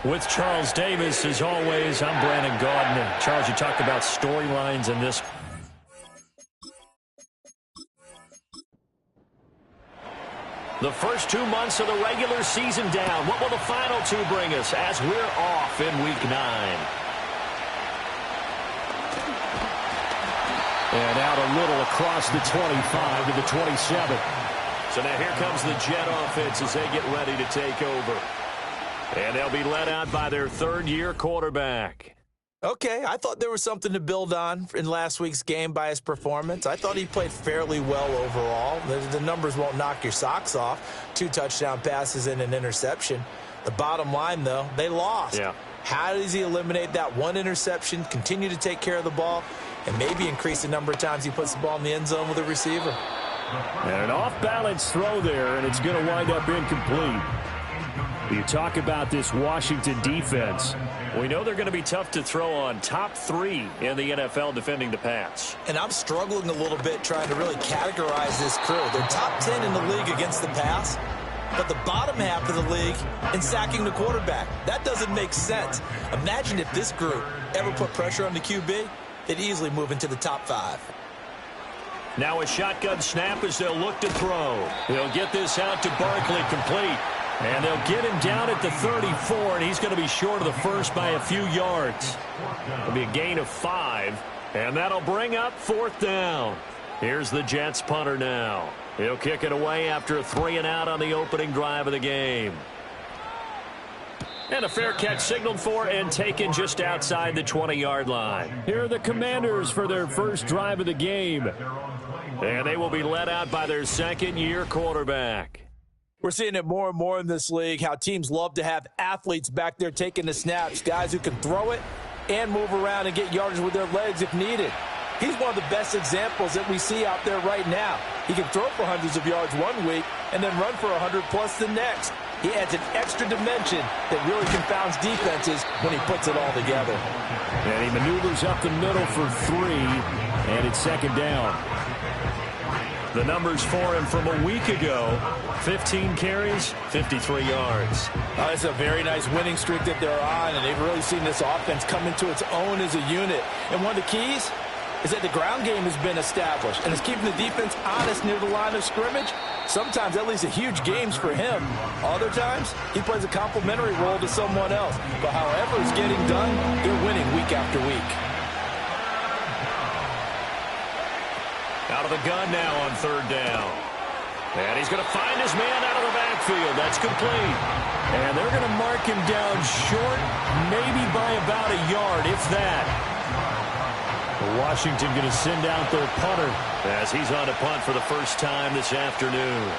With Charles Davis, as always, I'm Brandon Gaudin. Charles, you talked about storylines in this. The first 2 months of the regular season down. What will the final two bring us as we're off in Week 9? And out a little across the 25 to the 27. So now here comes the Jet offense as they get ready to take over. And they'll be led out by their third-year quarterback. Okay, I thought there was something to build on in last week's game by his performance. I thought he played fairly well overall. The numbers won't knock your socks off. 2 touchdown passes and an interception. The bottom line, though, they lost. Yeah. How does he eliminate that one interception, continue to take care of the ball, and maybe increase the number of times he puts the ball in the end zone with a receiver? And an off-balance throw there, and it's going to wind up incomplete. You talk about this Washington defense. We know they're going to be tough to throw on. Top 3 in the NFL defending the pass. And I'm struggling a little bit trying to really categorize this crew. They're top 10 in the league against the pass, but the bottom half of the league in sacking the quarterback. That doesn't make sense. Imagine if this group ever put pressure on the QB, they'd easily move into the top 5. Now a shotgun snap as they'll look to throw. They'll get this out to Barkley, complete. And they'll get him down at the 34, and he's going to be short of the first by a few yards. It'll be a gain of 5, and that'll bring up 4th down. Here's the Jets punter now. He'll kick it away after a 3-and-out on the opening drive of the game. And a fair catch signaled for and taken just outside the 20-yard line. Here are the Commanders for their first drive of the game. And they will be led out by their second-year quarterback. We're seeing it more and more in this league, how teams love to have athletes back there taking the snaps, guys who can throw it and move around and get yardage with their legs if needed. He's one of the best examples that we see out there right now. He can throw for hundreds of yards one week and then run for 100+ the next. He adds an extra dimension that really confounds defenses when he puts it all together. And he maneuvers up the middle for 3, and it's second down. The numbers for him from a week ago, 15 carries, 53 yards. It's a very nice winning streak that they're on, and they've really seen this offense come into its own as a unit. And one of the keys is that the ground game has been established, and it's keeping the defense honest near the line of scrimmage. Sometimes that leads to huge games for him. Other times, he plays a complementary role to someone else. But however it's getting done, they're winning week after week. Out of the gun now on 3rd down. And he's going to find his man out of the backfield. That's complete. And they're going to mark him down short, maybe by about a yard, if that. Washington going to send out their punter as he's on a punt for the first time this afternoon.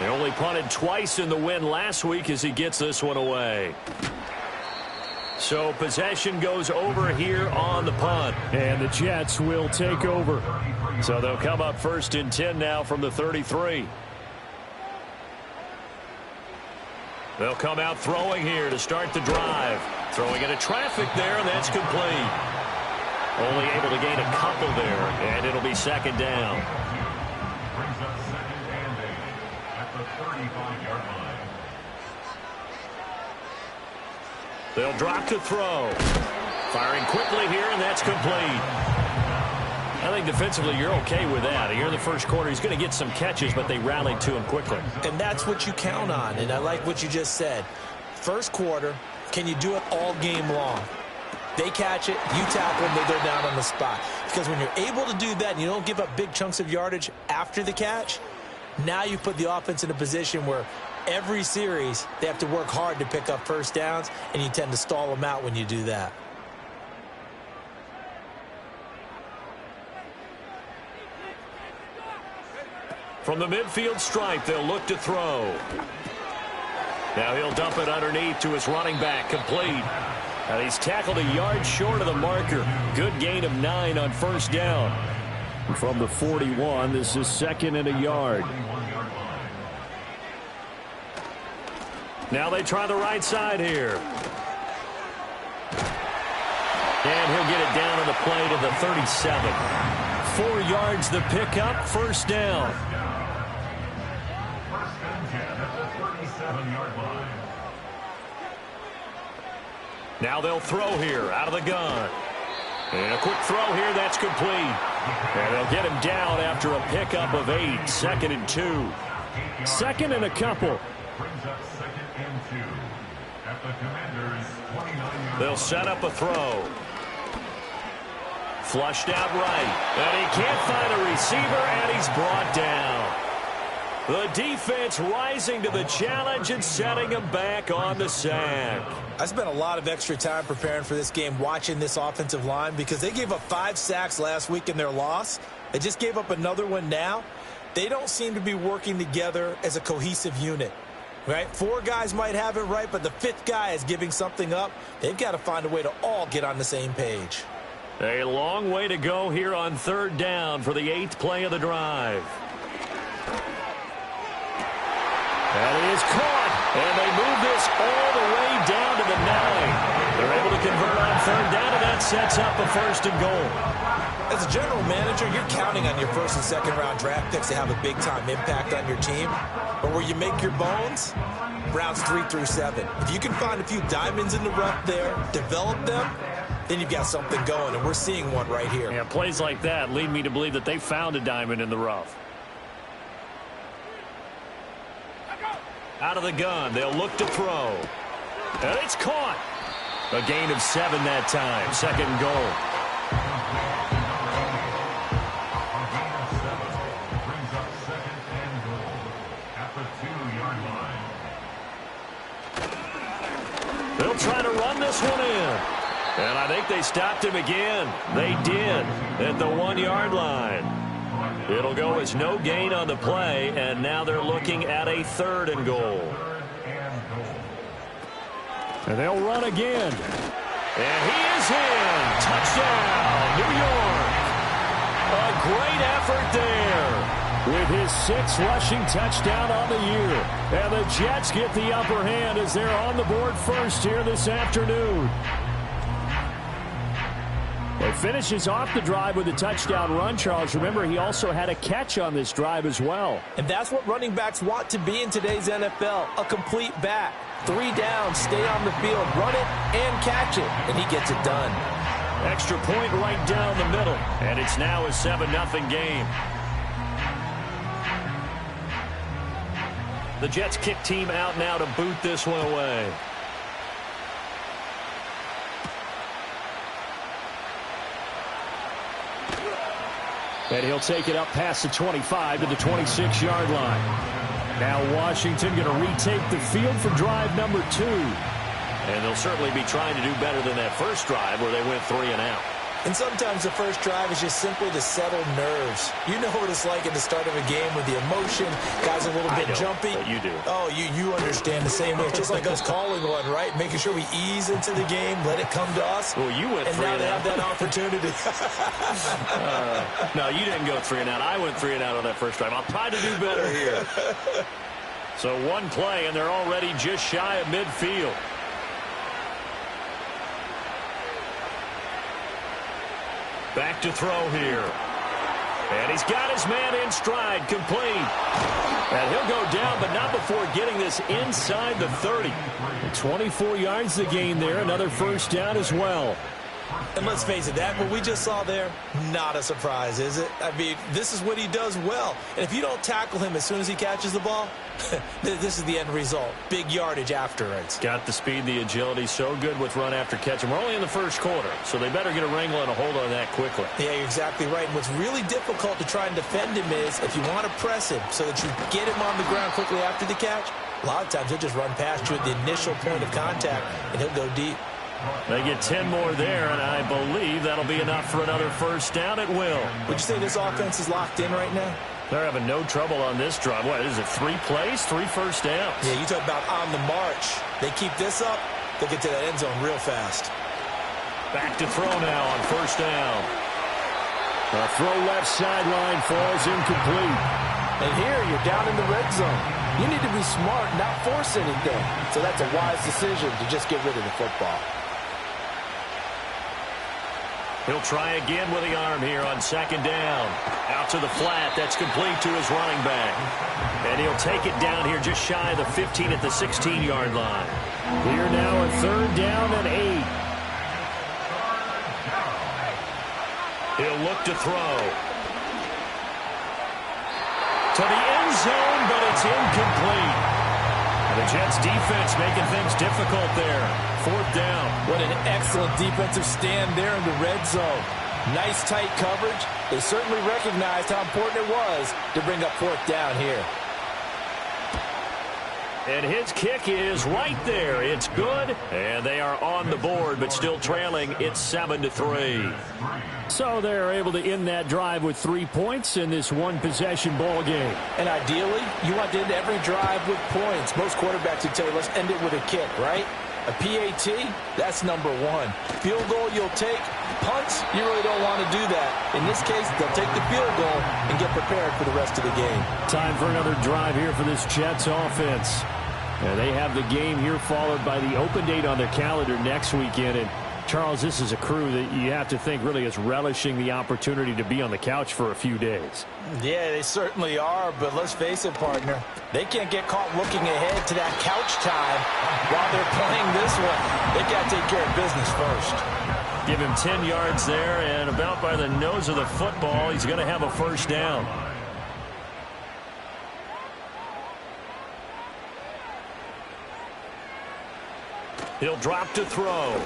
They only punted twice in the win last week as he gets this one away. So possession goes over here on the punt. And the Jets will take over. So they'll come up 1st and 10 now from the 33. They'll come out throwing here to start the drive. Throwing into traffic there, and that's complete. Only able to gain a couple there, and it'll be second down. They'll drop to throw. Firing quickly here, and that's complete. I think defensively you're okay with that. Here in the first quarter, he's going to get some catches, but they rallied to him quickly. And that's what you count on, and I like what you just said. First quarter, can you do it all game long? They catch it, you tackle them, they go down on the spot. Because when you're able to do that and you don't give up big chunks of yardage after the catch, now you put the offense in a position where every series they have to work hard to pick up first downs, and you tend to stall them out when you do that. From the midfield stripe, they'll look to throw. Now he'll dump it underneath to his running back, complete. And he's tackled a yard short of the marker. Good gain of 9 on first down. From the 41, this is 2nd and a yard. Now they try the right side here. And he'll get it down on the play to the 37. 4 yards the pickup, first down. Now they'll throw here out of the gun. And a quick throw here, that's complete. And they'll get him down after a pickup of 8, 2nd and 2. 2nd and a couple. They'll set up a throw. Flushed out right. And he can't find a receiver, and he's brought down. The defense rising to the challenge and setting him back on the sack. I spent a lot of extra time preparing for this game watching this offensive line because they gave up 5 sacks last week in their loss. They just gave up another one now. They don't seem to be working together as a cohesive unit. Right? 4 guys might have it right, but the 5th guy is giving something up. They've got to find a way to all get on the same page. A long way to go here on 3rd down for the 8th play of the drive. That is caught, and they move this all the way down to the 9. They're able to convert on 3rd down, and that sets up a 1st and goal. As a general manager, you're counting on your 1st and 2nd round draft picks to have a big-time impact on your team. But where you make your bones, rounds 3 through 7. If you can find a few diamonds in the rough there, develop them, then you've got something going, and we're seeing one right here. Yeah, plays like that lead me to believe that they found a diamond in the rough. Out of the gun, they'll look to throw. And it's caught. A gain of 7 that time. 2nd and goal. They'll try to run this one in. And I think they stopped him again. They did at the 1-yard line. It'll go as no gain on the play, and now they're looking at a 3rd and goal. And they'll run again. And he is in. Touchdown, New York. A great effort there with his 6th rushing touchdown on the year. And the Jets get the upper hand as they're on the board first here this afternoon. He finishes off the drive with a touchdown run, Charles. Remember, he also had a catch on this drive as well. And that's what running backs want to be in today's NFL, a complete back. 3 downs, stay on the field, run it, and catch it. And he gets it done. Extra point right down the middle. And it's now a 7-0 game. The Jets kick team out now to boot this one away. And he'll take it up past the 25 to the 26-yard line. Now Washington going to retake the field for drive number 2. And they'll certainly be trying to do better than that first drive where they went 3 and out. And sometimes the first drive is just simply to settle nerves. You know what it's like at the start of a game with the emotion. Guys a little bit jumpy. But you do. Oh, you understand the same way. It's just like us calling one, right? Making sure we ease into the game, let it come to us. Well, you went 3 and out. And now they have that opportunity. No, you didn't go 3 and out. I went 3 and out on that first drive. I'll try to do better here. So 1 play, and they're already just shy of midfield. Back to throw here. And he's got his man in stride, complete. And he'll go down, but not before getting this inside the 30. 24 yards to gain there. Another 1st down as well. And let's face it, that what we just saw there, not a surprise, is it? I mean, this is what he does well. And if you don't tackle him as soon as he catches the ball, this is the end result. Big yardage afterwards. Got the speed, the agility, so good with run after catch. And we're only in the first quarter, so they better get a wrangle and a hold on that quickly. Yeah, you're exactly right. And what's really difficult to try and defend him is if you want to press him so that you get him on the ground quickly after the catch, a lot of times he'll just run past you at the initial point of contact, and he'll go deep. They get 10 more there, and I believe that'll be enough for another 1st down. It will. Would you say this offense is locked in right now? They're having no trouble on this drive. What, is it 3 plays, 3 1st downs? Yeah, you talk about on the march. They keep this up, they'll get to that end zone real fast. Back to throw now on 1st down. The throw left sideline falls incomplete. And here you're down in the red zone. You need to be smart, not force anything. So that's a wise decision to just get rid of the football. He'll try again with the arm here on 2nd down. Out to the flat. That's complete to his running back. And he'll take it down here just shy of the 15 at the 16-yard line. Here now a 3rd down and 8. He'll look to throw. To the end zone, but it's incomplete. The Jets defense making things difficult there. 4th down. What an excellent defensive stand there in the red zone. Nice tight coverage. They certainly recognized how important it was to bring up 4th down here. And his kick is right there. It's good. And they are on the board, but still trailing. It's 7-3. So they're able to end that drive with 3 points in this one-possession ball game. And ideally, you want to end every drive with points. Most quarterbacks would tell you, let's end it with a kick, right? A PAT, that's number 1. Field goal you'll take. Punts, you really don't want to do that. In this case, they'll take the field goal and get prepared for the rest of the game. Time for another drive here for this Jets offense. And they have the game here followed by the open date on their calendar next weekend. And Charles, this is a crew that you have to think really is relishing the opportunity to be on the couch for a few days. Yeah, they certainly are, but let's face it, partner. They can't get caught looking ahead to that couch time while they're playing this one. They got to take care of business first. Give him 10 yards there, and about by the nose of the football, he's going to have a 1st down. He'll drop to throw.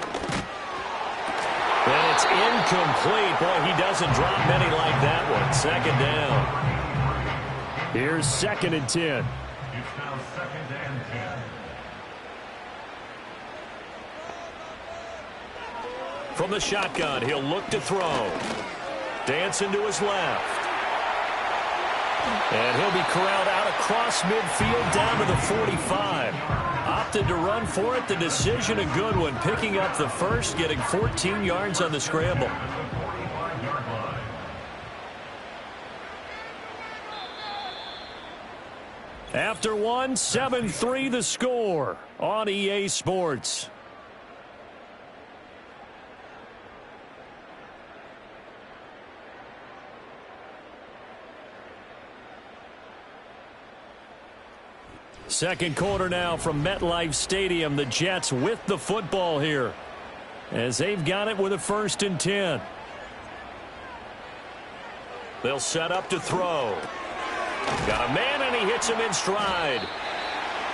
And it's incomplete. Boy, he doesn't drop many like that one. 2nd down. Here's 2nd and 10. It's now 2nd and 10. From the shotgun, he'll look to throw. Dancing to his left. And he'll be corralled out across midfield down to the 45. Opted to run for it. The decision a good one. Picking up the 1st, getting 14 yards on the scramble. After one, 7-3 the score on EA Sports. Second quarter now from MetLife Stadium. The Jets with the football here as they've got it with a 1st and 10. They'll set up to throw. Got a man, and he hits him in stride.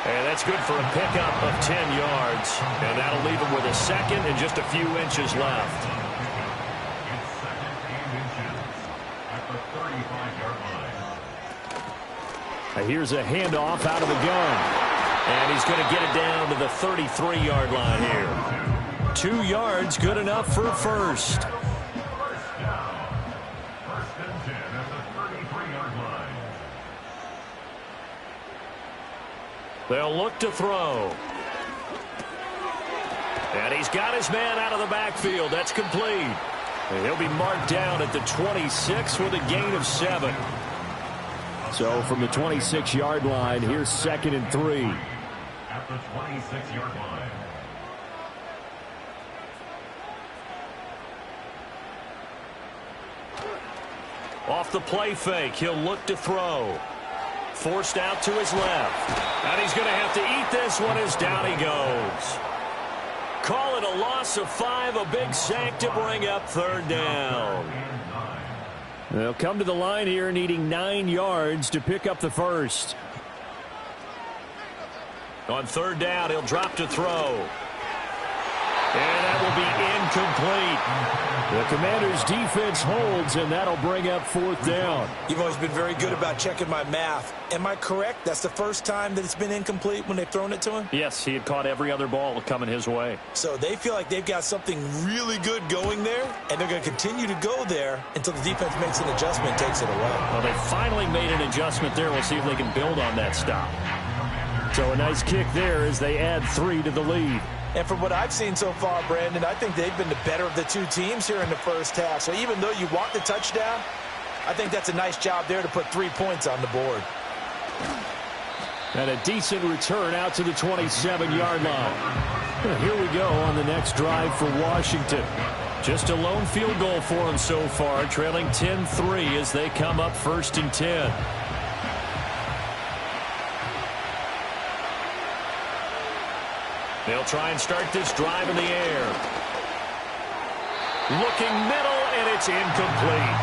And that's good for a pickup of 10 yards. And that'll leave him with a 2nd and just a few inches left. It's 2nd and inches at the 35-yard line. Here's a handoff out of the gun. And he's going to get it down to the 33-yard line here. 2 yards, good enough for a 1st. 1st down. 1st and 10 at the 33-yard line. They'll look to throw. And he's got his man out of the backfield. That's complete. And he'll be marked down at the 26 with a gain of 7. So from the 26-yard line, here's 2nd and 3. At the 26-yard line. Off the play fake, he'll look to throw. Forced out to his left. And he's going to have to eat this one as down he goes. Call it a loss of 5, a big sack to bring up 3rd down. They'll come to the line here needing 9 yards to pick up the 1st. On 3rd down, he'll drop to throw. And that will be incomplete. The Commanders' defense holds, and that'll bring up 4th down. You've always been very good about checking my math. Am I correct? That's the first time that it's been incomplete when they've thrown it to him? Yes, he had caught every other ball coming his way. So they feel like they've got something really good going there, and they're going to continue to go there until the defense makes an adjustment and takes it away. Well, they finally made an adjustment there. We'll see if they can build on that stop. So a nice kick there as they add 3 to the lead. And from what I've seen so far, Brandon, I think they've been the better of the two teams here in the first half. So even though you want the touchdown, I think that's a nice job there to put 3 points on the board. And a decent return out to the 27-yard line. And here we go on the next drive for Washington. Just a lone field goal for them so far, trailing 10-3 as they come up 1st and 10. They'll try and start this drive in the air. Looking middle, and it's incomplete.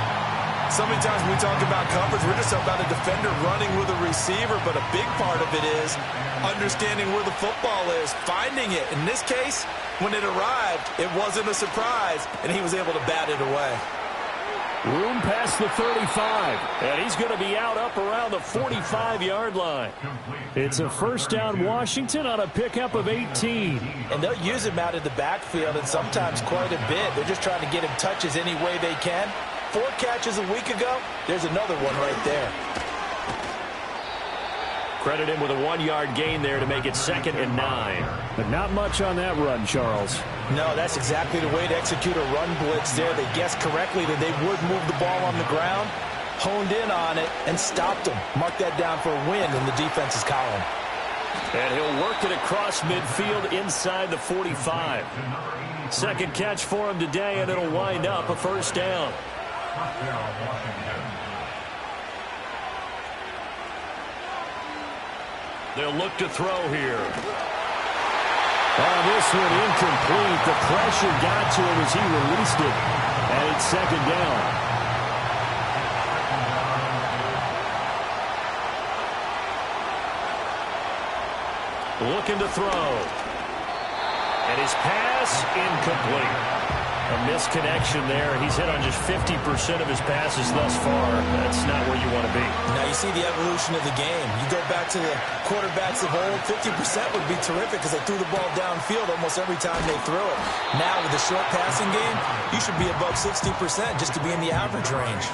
So many times when we talk about coverage, we're just about a defender running with a receiver, but a big part of it is understanding where the football is, finding it. In this case, when it arrived, it wasn't a surprise, and he was able to bat it away. Room past the 35, and he's going to be out up around the 45-yard line. It's a first down Washington on a pickup of 18. And they'll use him out of the backfield, and sometimes quite a bit. They're just trying to get him touches any way they can. 4 catches a week ago, there's another one right there. Credit him with a 1-yard gain there to make it 2nd and 9. But not much on that run, Charles. No, that's exactly the way to execute a run blitz there. They guessed correctly that they would move the ball on the ground, honed in on it, and stopped them. Mark that down for a win in the defense's column. And he'll work it across midfield inside the 45. Second catch for him today, and it'll wind up a first down. They'll look to throw here. Oh, this one incomplete. The pressure got to him as he released it. And it's 2nd down. Looking to throw. And his pass incomplete. A misconnection there. He's hit on just 50% of his passes thus far. That's not where you want to be. Now you see the evolution of the game. You go back to the quarterbacks of old, 50% would be terrific because they threw the ball downfield almost every time they threw it. Now with the short passing game, you should be above 60% just to be in the average range.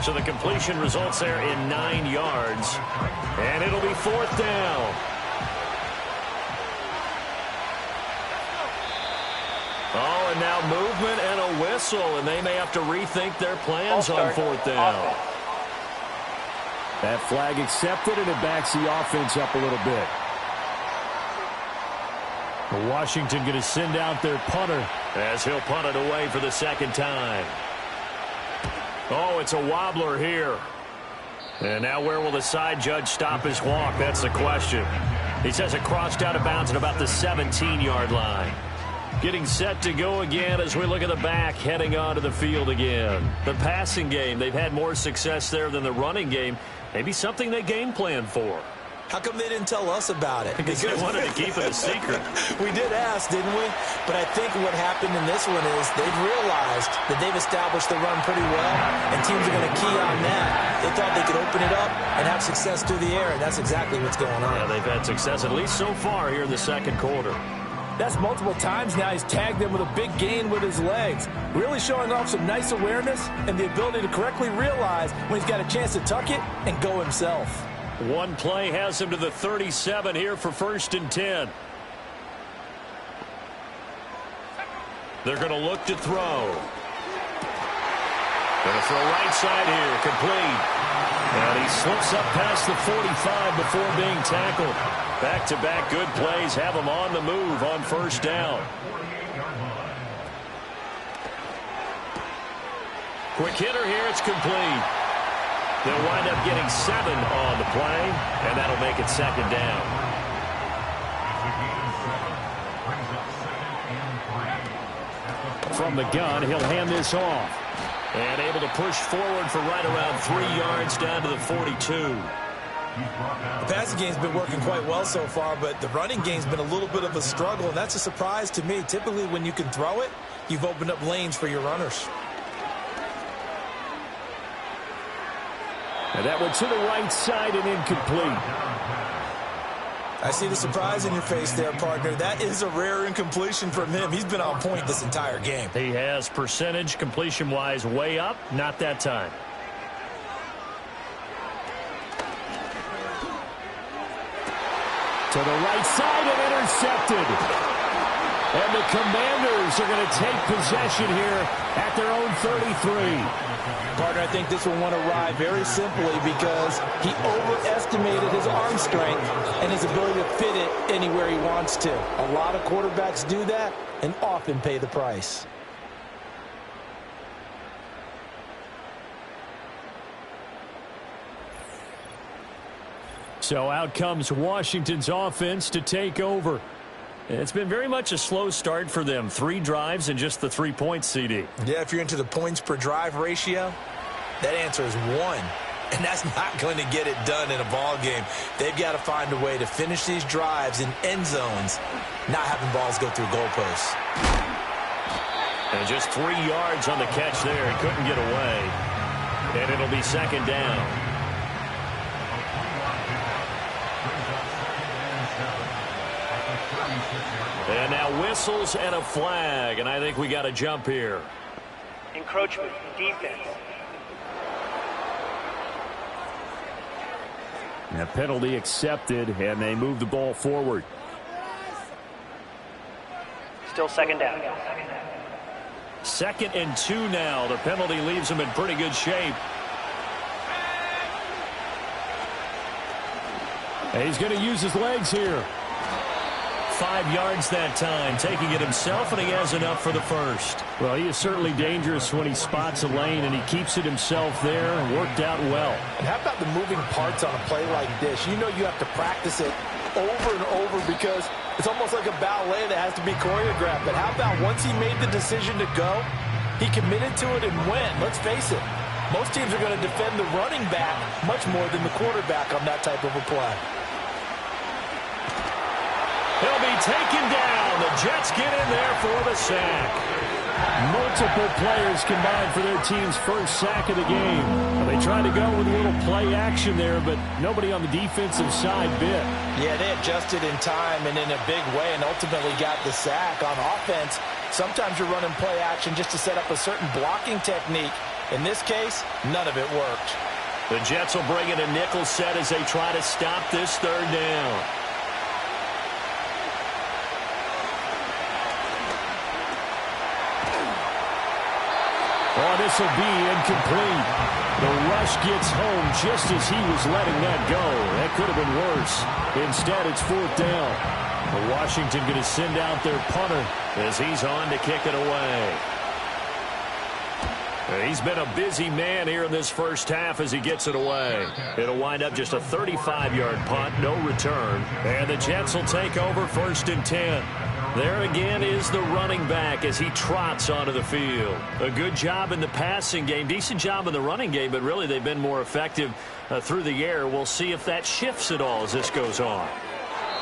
So the completion results there in 9 yards. And it'll be 4th down. Oh, and now movement and a whistle, and they may have to rethink their plans on 4th down. That flag accepted, and it backs the offense up a little bit. Washington going to send out their punter as he'll punt it away for the 2nd time. Oh, it's a wobbler here. And now where will the side judge stop his walk? That's the question. He says it crossed out of bounds at about the 17-yard line. Getting set to go again as we look at the back, heading onto the field again. The passing game, they've had more success there than the running game. Maybe something they game plan for. How come they didn't tell us about it? Because they wanted to keep it a secret. We did ask, didn't we? But I think what happened in this one is they've realized that they've established the run pretty well, and teams are going to key on that. They thought they could open it up and have success through the air, and that's exactly what's going on. Yeah, they've had success at least so far here in the 2nd quarter. That's multiple times now he's tagged them with a big gain with his legs. Really showing off some nice awareness and the ability to correctly realize when he's got a chance to tuck it and go himself. One play has him to the 37 here for 1st and 10. They're going to look to throw. Going to throw right side here, complete. And he slips up past the 45 before being tackled. Back-to-back good plays have him on the move on 1st down. Quick hitter here, it's complete. They'll wind up getting 7 on the play, and that'll make it 2nd down. From the gun, he'll hand this off. And able to push forward for right around 3 yards down to the 42. The passing game's been working quite well so far, but the running game's been a little bit of a struggle, and that's a surprise to me. Typically, when you can throw it, you've opened up lanes for your runners. And that one to the right side and incomplete. I see the surprise in your face there, partner. That is a rare incompletion from him. He's been on point this entire game. He has percentage completion-wise way up, not that time. To the right side and intercepted. And the Commanders are going to take possession here at their own 33. Partner, I think this will want to ride very simply because he overestimated his arm strength and his ability to fit it anywhere he wants to. A lot of quarterbacks do that and often pay the price. So out comes Washington's offense to take over. It's been very much a slow start for them. 3 drives and just the 3 points, CD. Yeah, if you're into the points per drive ratio, that answer is 1. And that's not going to get it done in a ball game. They've got to find a way to finish these drives in end zones, not having balls go through goalposts. And just 3 yards on the catch there. He couldn't get away. And it'll be second down. And now whistles and a flag, and I think we got a jump here. Encroachment, defense. And a penalty accepted, and they move the ball forward. Still second down. 2nd and 2 now. The penalty leaves them in pretty good shape. And he's going to use his legs here. 5 yards that time, taking it himself, and he has enough for the first. Well, he is certainly dangerous when he spots a lane, and he keeps it himself there. Worked out well. And how about the moving parts on a play like this? You know you have to practice it over and over because it's almost like a ballet that has to be choreographed. But how about once he made the decision to go, he committed to it and went. Let's face it, most teams are going to defend the running back much more than the quarterback on that type of a play. He'll be taken down. The Jets get in there for the sack. Multiple players combined for their team's first sack of the game. They tried to go with a little play action there, but nobody on the defensive side bit. Yeah, they adjusted in time and in a big way and ultimately got the sack. On offense, sometimes you're running play action just to set up a certain blocking technique. In this case, none of it worked. The Jets will bring in a nickel set as they try to stop this 3rd down. Oh, this will be incomplete. The rush gets home just as he was letting that go. That could have been worse. Instead, it's 4th down. Washington going to send out their punter as he's on to kick it away. He's been a busy man here in this first half as he gets it away. It'll wind up just a 35-yard punt, no return. And the Jets will take over 1st and 10. There again is the running back as he trots onto the field. A good job in the passing game, decent job in the running game, but really they've been more effective through the air. We'll see if that shifts at all as this goes on.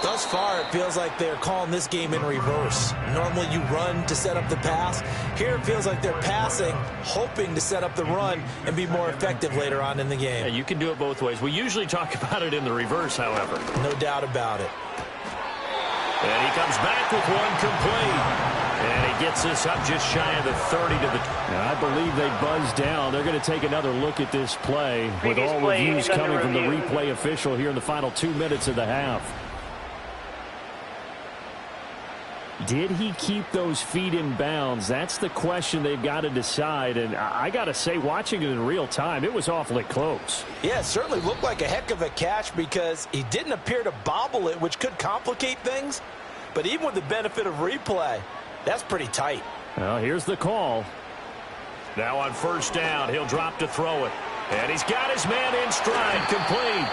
Thus far, it feels like they're calling this game in reverse. Normally you run to set up the pass. Here it feels like they're passing, hoping to set up the run and be more effective later on in the game. Yeah, you can do it both ways. We usually talk about it in the reverse, however. No doubt about it. And he comes back with one complete. And he gets this up just shy of the 30 to the... And I believe they buzzed down. They're going to take another look at this play with all reviews coming from the replay official here in the final 2 minutes of the half. Did he keep those feet in bounds? That's the question they've got to decide. And I got to say, watching it in real time, it was awfully close. Yeah, it certainly looked like a heck of a catch because he didn't appear to bobble it, which could complicate things. But even with the benefit of replay, that's pretty tight. Well, here's the call. Now on 1st down, he'll drop to throw it. And he's got his man in stride, complete.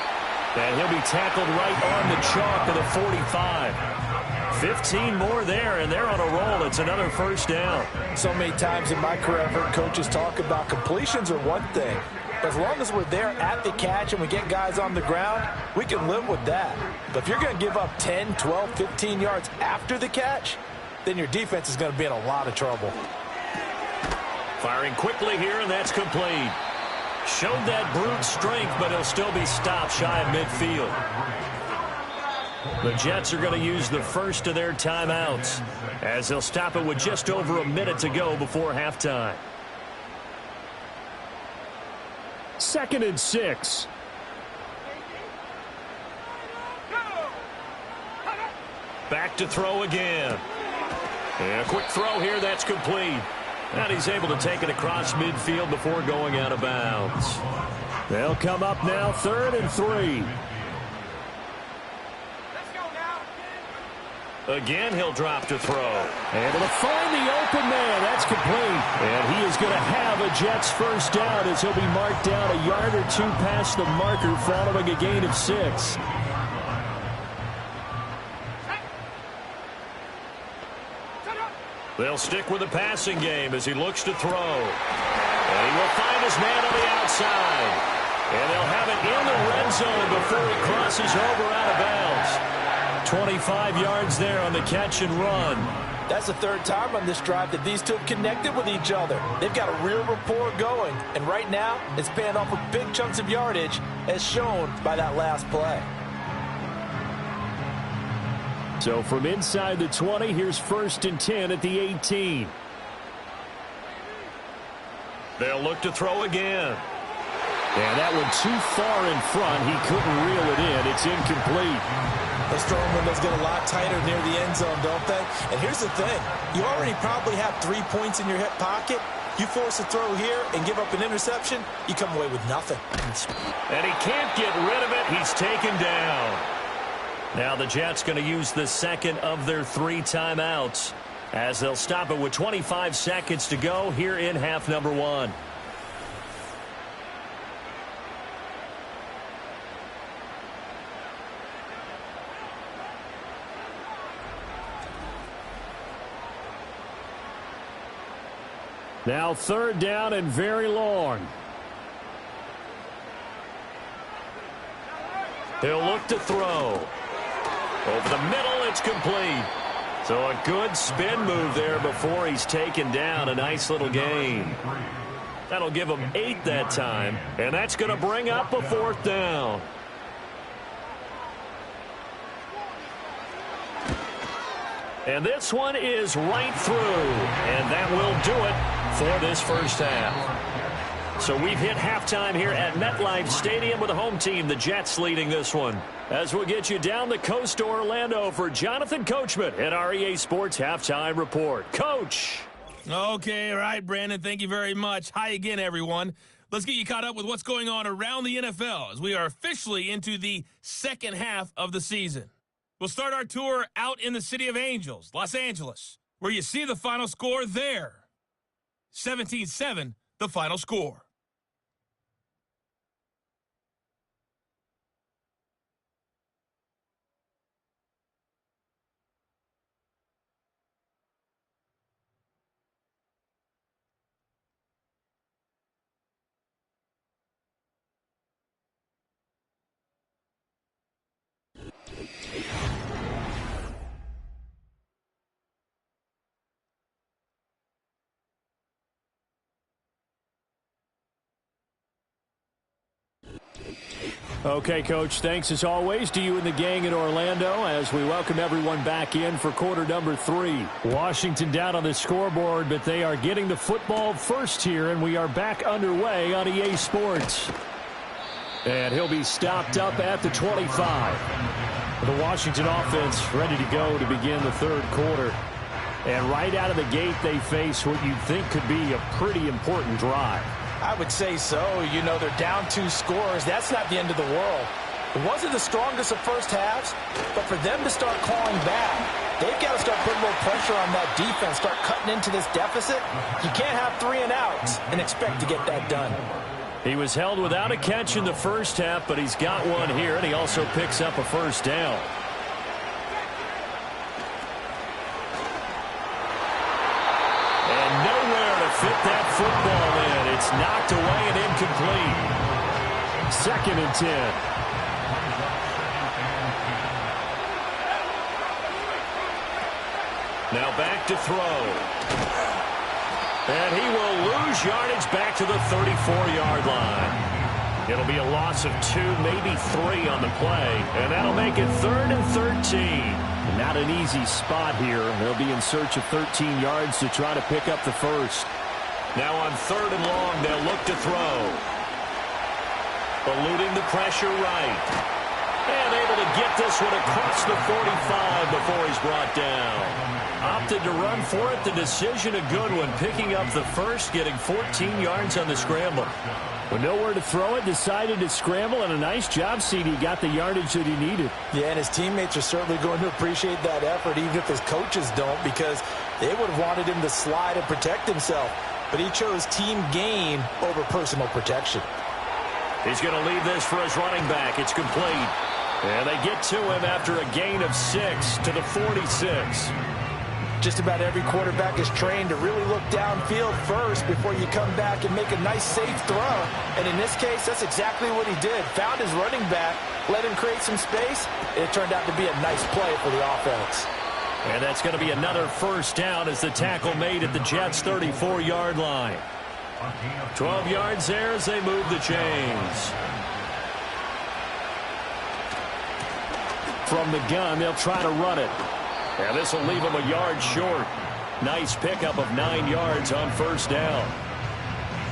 And he'll be tackled right on the chalk of the 45. 15 more there, and they're on a roll. It's another 1st down. So many times in my career, I've heard coaches talk about completions are one thing. As long as we're there at the catch and we get guys on the ground, we can live with that. But if you're going to give up 10, 12, 15 yards after the catch, then your defense is going to be in a lot of trouble. Firing quickly here, and that's complete. Showed that brute strength, but he'll still be stopped shy of midfield. The Jets are going to use the first of their timeouts as they'll stop it with just over a minute to go before halftime. 2nd and 6. Back to throw again. And a quick throw here, that's complete. And he's able to take it across midfield before going out of bounds. They'll come up now 3rd and 3. Again, he'll drop to throw. Able to find the open man. That's complete. And he is going to have a Jets 1st down as he'll be marked down a yard or 2 past the marker following a gain of 6. They'll stick with the passing game as he looks to throw. And he will find his man on the outside. And they'll have it in the red zone before he crosses over out of bounds. 25 yards there on the catch and run. That's the third time on this drive that these two have connected with each other. They've got a real rapport going. And right now, it's paying off with big chunks of yardage, as shown by that last play. So from inside the 20, here's 1st and 10 at the 18. They'll look to throw again. And that one too far in front. He couldn't reel it in. It's incomplete. Those throwing windows get a lot tighter near the end zone, don't they? And here's the thing. You already probably have 3 points in your hip pocket. You force a throw here and give up an interception, you come away with nothing. And he can't get rid of it. He's taken down. Now the Jets going to use the second of their 3 timeouts as they'll stop it with 25 seconds to go here in half number 1. Now 3rd down and very long. He'll look to throw. Over the middle, it's complete. So a good spin move there before he's taken down. A nice little gain. That'll give him 8 that time. And that's going to bring up a 4th down. And this one is right through. And that will do it for this first half. So we've hit halftime here at MetLife Stadium with the home team, the Jets, leading this one. As we'll get you down the coast to Orlando for Jonathan Coachman at our EA Sports Halftime Report. Coach! Okay, all right, Brandon, thank you very much. Hi again, everyone. Let's get you caught up with what's going on around the NFL as we are officially into the second half of the season. We'll start our tour out in the City of Angels, Los Angeles, where you see the final score there. 17-7, the final score. Okay, Coach, thanks as always to you and the gang in Orlando as we welcome everyone back in for quarter number 3. Washington down on the scoreboard, but they are getting the football first here, and we are back underway on EA Sports. And he'll be stopped up at the 25. The Washington offense ready to go to begin the third quarter. And right out of the gate, they face what you'd think could be a pretty important drive. I would say so. You know, they're down 2 scores. That's not the end of the world. It wasn't the strongest of first halves, but for them to start clawing back, they've got to start putting more pressure on that defense, start cutting into this deficit. You can't have 3 and outs and expect to get that done. He was held without a catch in the first half, but he's got one here, and he also picks up a first down. And nowhere to fit that football in. It's knocked away and incomplete. 2nd and 10. Now back to throw. And he will lose yardage back to the 34-yard line. It'll be a loss of 2, maybe 3 on the play. And that'll make it 3rd and 13. Not an easy spot here. They'll be in search of 13 yards to try to pick up the first. Now on 3rd and long, they'll look to throw. Eluding the pressure right. And able to get this one across the 45 before he's brought down. Opted to run for it. The decision a good one. Picking up the first, getting 14 yards on the scramble. With nowhere to throw it, decided to scramble, and a nice job, CD. Got the yardage that he needed. Yeah, and his teammates are certainly going to appreciate that effort, even if his coaches don't, because they would have wanted him to slide and protect himself. But he chose team gain over personal protection. He's going to leave this for his running back. It's complete. And they get to him after a gain of 6 to the 46. Just about every quarterback is trained to really look downfield first before you come back and make a nice, safe throw. And in this case, that's exactly what he did. Found his running back, let him create some space, and it turned out to be a nice play for the offense. And that's going to be another first down as the tackle made at the Jets' 34-yard line. 12 yards there as they move the chains. From the gun, they'll try to run it. And this will leave them a yard short. Nice pickup of 9 yards on first down.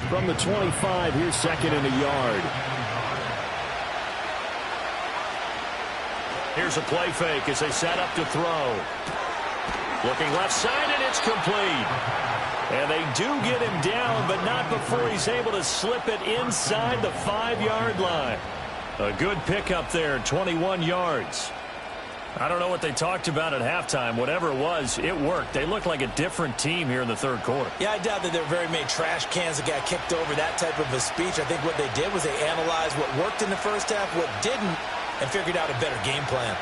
From the 25, here's second and a yard. Here's a play fake as they set up to throw. Looking left side, and it's complete. And they do get him down, but not before he's able to slip it inside the 5-yard line. A good pickup there, 21 yards. I don't know what they talked about at halftime. Whatever it was, it worked. They look like a different team here in the third quarter. Yeah, I doubt that there were very many trash cans that got kicked over, that type of a speech. I think what they did was they analyzed what worked in the first half, what didn't, and figured out a better game plan.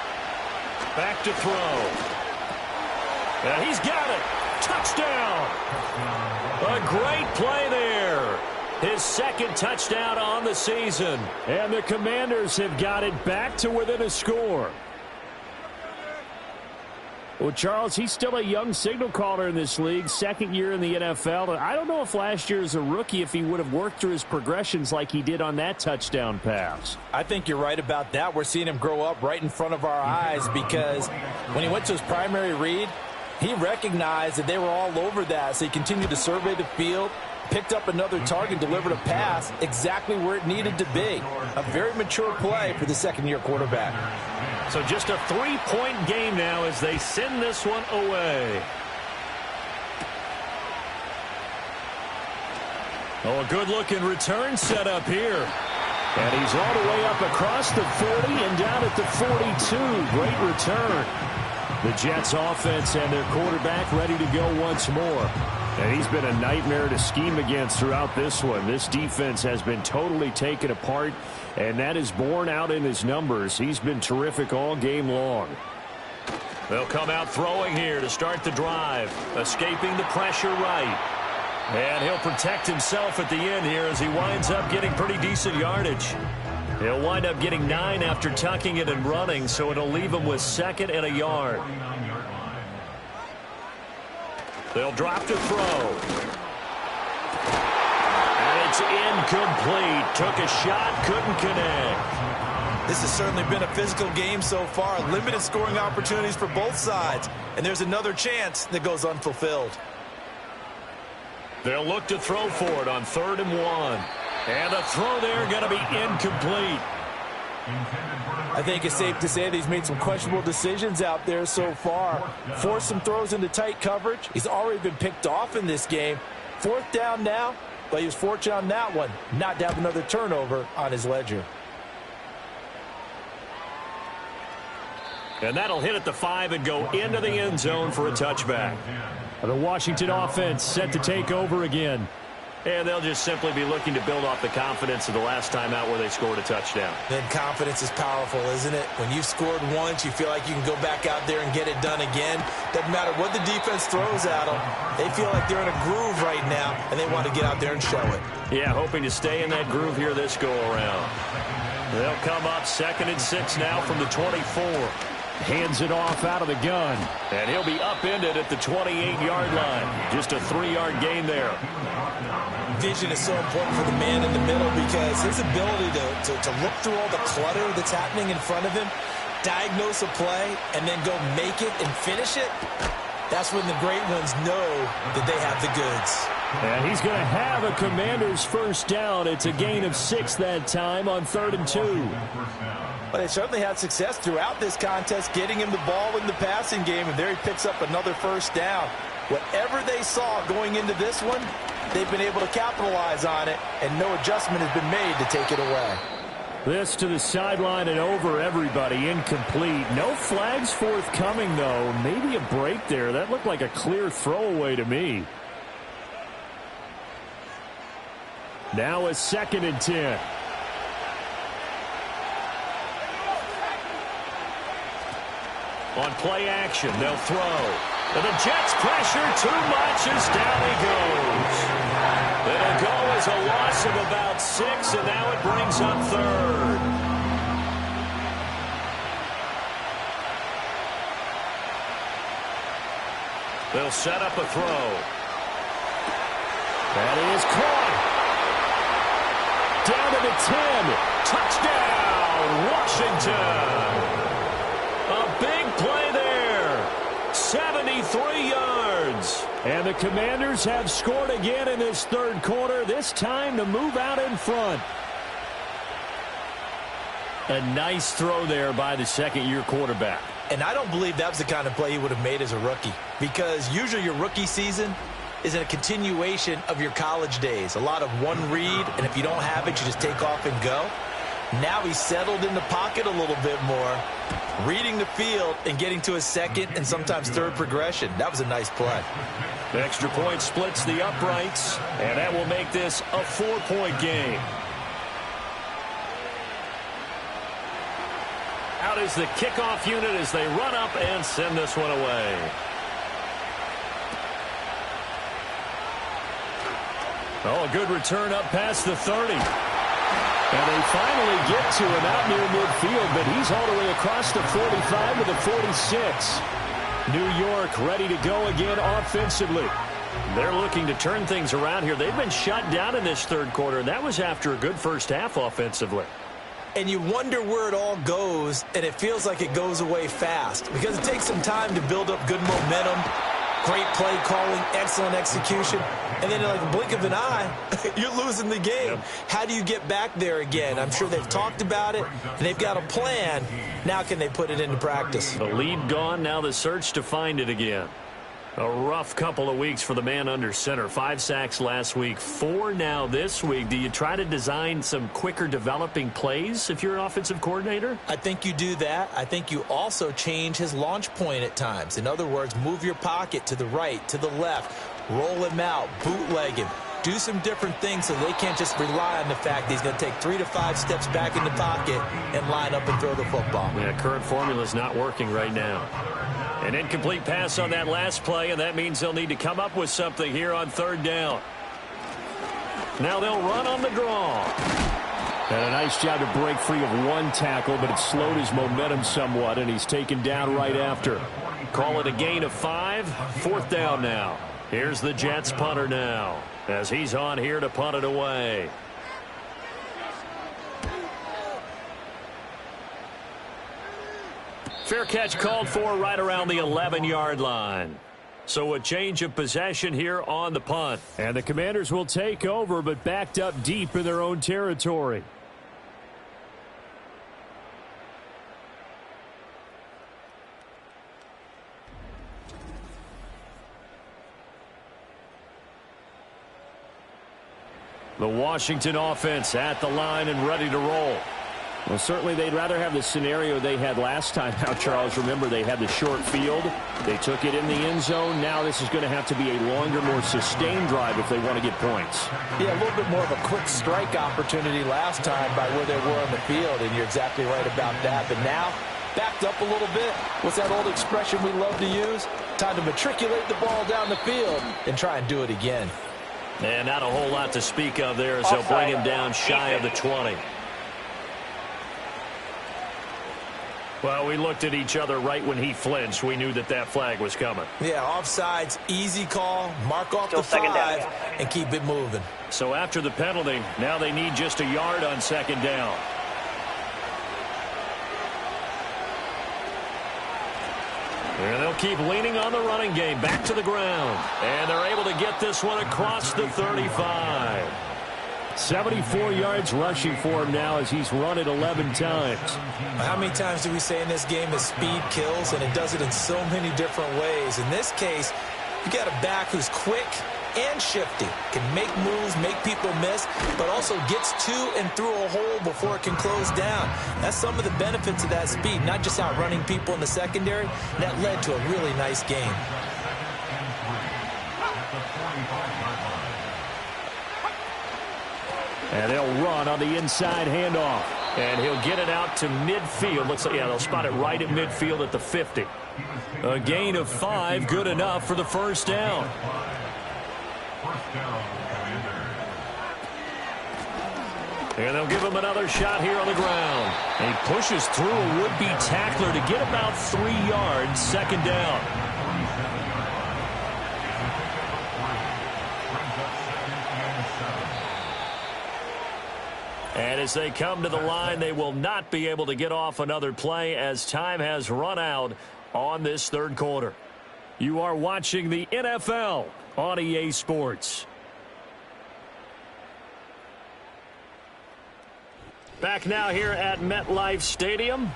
Back to throw. And he's got it. Touchdown. A great play there. His second touchdown on the season. And the Commanders have got it back to within a score. Well, Charles, he's still a young signal caller in this league, second year in the NFL. I don't know if last year as a rookie, if he would have worked through his progressions like he did on that touchdown pass. I think you're right about that. We're seeing him grow up right in front of our eyes because when he went to his primary read, he recognized that they were all over that, so he continued to survey the field, picked up another target, delivered a pass exactly where it needed to be. A very mature play for the second-year quarterback. So just a 3-point game now as they send this one away. Oh, a good-looking return set up here. And he's all the way up across the 40 and down at the 42. Great return. The Jets offense and their quarterback ready to go once more. And he's been a nightmare to scheme against throughout this one. This defense has been totally taken apart, and that is borne out in his numbers. He's been terrific all game long. They'll come out throwing here to start the drive, escaping the pressure right. And he'll protect himself at the end here as he winds up getting pretty decent yardage. He'll wind up getting 9 after tucking it and running, so it'll leave him with second and a yard. They'll drop to throw. And it's incomplete. Took a shot, couldn't connect. This has certainly been a physical game so far. Limited scoring opportunities for both sides. And there's another chance that goes unfulfilled. They'll look to throw for it on 3rd and 1. And the throw there going to be incomplete. I think it's safe to say that he's made some questionable decisions out there so far. Forced some throws into tight coverage. He's already been picked off in this game. 4th down now, but he was fortunate on that one. Not to have another turnover on his ledger. And that'll hit at the 5 and go into the end zone for a touchback. The Washington offense set to take over again. And they'll just simply be looking to build off the confidence of the last time out where they scored a touchdown. Then confidence is powerful, isn't it? When you've scored once, you feel like you can go back out there and get it done again. Doesn't matter what the defense throws at them. They feel like they're in a groove right now, and they want to get out there and show it. Yeah, hoping to stay in that groove here this go-around. They'll come up 2nd and 6 now from the 24. Hands it off out of the gun. And he'll be upended at the 28-yard line. Just a 3-yard gain there. Vision is so important for the man in the middle because his ability to look through all the clutter that's happening in front of him, diagnose a play, and then go make it and finish it, that's when the great ones know that they have the goods. And he's going to have a Commander's first down. It's a gain of 6 that time on 3rd and 2. But they certainly had success throughout this contest, getting him the ball in the passing game, and there he picks up another first down. Whatever they saw going into this one, they've been able to capitalize on it, and no adjustment has been made to take it away. This to the sideline and over everybody, incomplete. No flags forthcoming, though. Maybe a break there. That looked like a clear throwaway to me. Now a 2nd and 10. On play action, they'll throw. And the Jets pressure too much as down he goes. It'll go as a loss of about 6, and now it brings up third. They'll set up a throw. That is caught. Down to the 10. Touchdown, Washington. A big play there. 73 yards. And the Commanders have scored again in this third quarter, this time to move out in front. A nice throw there by the second-year quarterback. And I don't believe that was the kind of play he would have made as a rookie, because usually your rookie season is a continuation of your college days. A lot of one read, and if you don't have it, you just take off and go. Now he's settled in the pocket a little bit more, reading the field and getting to a second and sometimes third progression. That was a nice play. The extra point splits the uprights, and that will make this a 4-point game. Out is the kickoff unit as they run up and send this one away. Oh, a good return up past the 30. And they finally get to him out near midfield, but he's all the way across the 45 to the 46. New York ready to go again offensively. They're looking to turn things around here. They've been shut down in this third quarter, and that was after a good first half offensively. And you wonder where it all goes, and it feels like it goes away fast because it takes some time to build up good momentum, great play calling, excellent execution, and then in like a blink of an eye, you're losing the game. Yep. How do you get back there again? I'm sure they've talked about it, and they've got a plan. Now can they put it into practice? The lead gone, now the search to find it again. A rough couple of weeks for the man under center. 5 sacks last week, 4 now this week. Do you try to design some quicker developing plays if you're an offensive coordinator? I think you do that. I think you also change his launch point at times. In other words, move your pocket to the right, to the left, roll him out, bootleg him. Do some different things so they can't just rely on the fact that he's going to take 3 to 5 steps back in the pocket and line up and throw the football. Yeah, current formula is not working right now. An incomplete pass on that last play, and that means they'll need to come up with something here on third down. Now they'll run on the draw. And a nice job to break free of one tackle, but it slowed his momentum somewhat, and he's taken down right after. Call it a gain of 5. 4th down now. Here's the Jets punter now, as he's on here to punt it away. Fair catch called for right around the 11-yard line. So a change of possession here on the punt. And the Commanders will take over, but backed up deep in their own territory. The Washington offense at the line and ready to roll. Well, certainly they'd rather have the scenario they had last time. Now, Charles, remember they had the short field. They took it in the end zone. Now this is going to have to be a longer, more sustained drive if they want to get points. Yeah, a little bit more of a quick strike opportunity last time by where they were on the field, and you're exactly right about that. But now, backed up a little bit. What's that old expression we love to use? Time to matriculate the ball down the field and try and do it again. And not a whole lot to speak of there as they'll bring him down shy of the 20. Well, we looked at each other right when he flinched. We knew that that flag was coming. Yeah, offsides, easy call, mark off the 5, and keep it moving. So after the penalty, now they need just a yard on 2nd down. And they'll keep leaning on the running game. Back to the ground. And they're able to get this one across the 35. 74 yards rushing for him now as he's run it 11 times. How many times do we say in this game that speed kills, and it does it in so many different ways? In this case, you got a back who's quick and shifty, can make moves, make people miss, but also gets to and through a hole before it can close down. That's some of the benefits of that speed, not just outrunning people in the secondary. That led to a really nice game. And they'll run on the inside handoff. And he'll get it out to midfield. Looks like, yeah, they'll spot it right at midfield at the 50. A gain of 5, good enough for the first down. First down, Commanders. And they'll give him another shot here on the ground. And he pushes through a would-be tackler to get about 3 yards, second down. And as they come to the line, they will not be able to get off another play as time has run out on this third quarter. You are watching the NFL on EA Sports. Back now here at MetLife Stadium.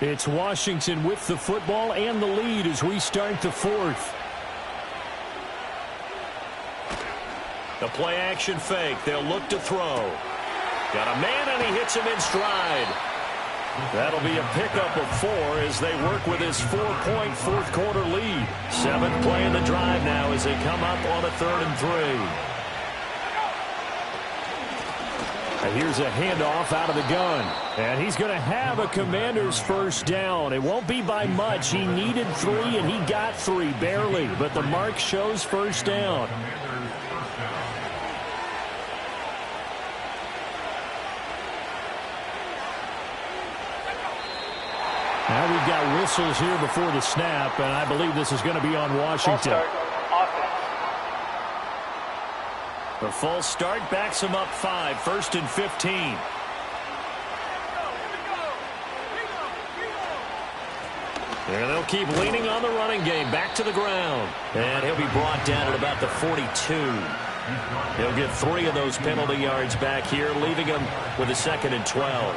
It's Washington with the football and the lead as we start the fourth. The play action fake. They'll look to throw. Got a man and he hits him in stride. That'll be a pickup of 4 as they work with his 4-point fourth quarter lead. 7th play in the drive now as they come up on a 3rd and 3. And here's a handoff out of the gun. And he's going to have a Commander's first down. It won't be by much. He needed 3 and he got 3 barely. But the mark shows first down. Now we've got whistles here before the snap, and I believe this is going to be on Washington. The false start backs him up 5, 1st and 15. And they'll keep leaning on the running game. Back to the ground. And he'll be brought down at about the 42. He'll get 3 of those penalty yards back here, leaving him with a 2nd and 12.